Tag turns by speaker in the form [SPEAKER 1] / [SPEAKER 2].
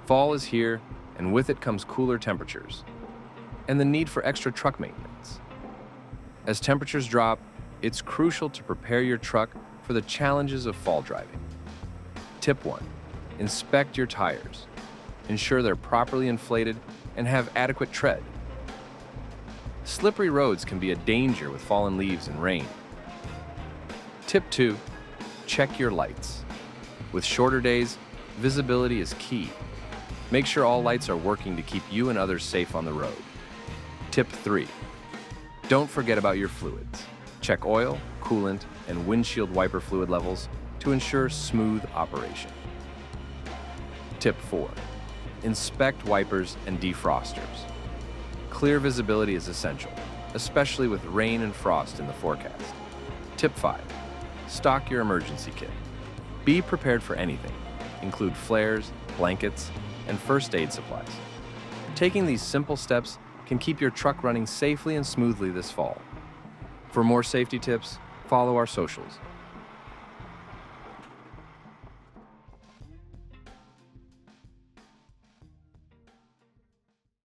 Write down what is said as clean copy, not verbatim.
[SPEAKER 1] Fall is here, and with it comes cooler temperatures and the need for extra truck maintenance. As temperatures drop, it's crucial to prepare your truck for the challenges of fall driving. Tip 1. Inspect your tires. Ensure they're properly inflated and have adequate tread. Slippery roads can be a danger with fallen leaves and rain. Tip 2. Check your lights. With shorter days, visibility is key. Make sure all lights are working to keep you and others safe on the road. Tip 3. Don't forget about your fluids. Check oil, coolant, and windshield wiper fluid levels to ensure smooth operation. Tip 4. Inspect wipers and defrosters. Clear visibility is essential, especially with rain and frost in the forecast. Tip 5. Stock your emergency kit. Be prepared for anything. Include flares, blankets, and first aid supplies. Taking these simple steps can keep your truck running safely and smoothly this fall. For more safety tips, follow our socials.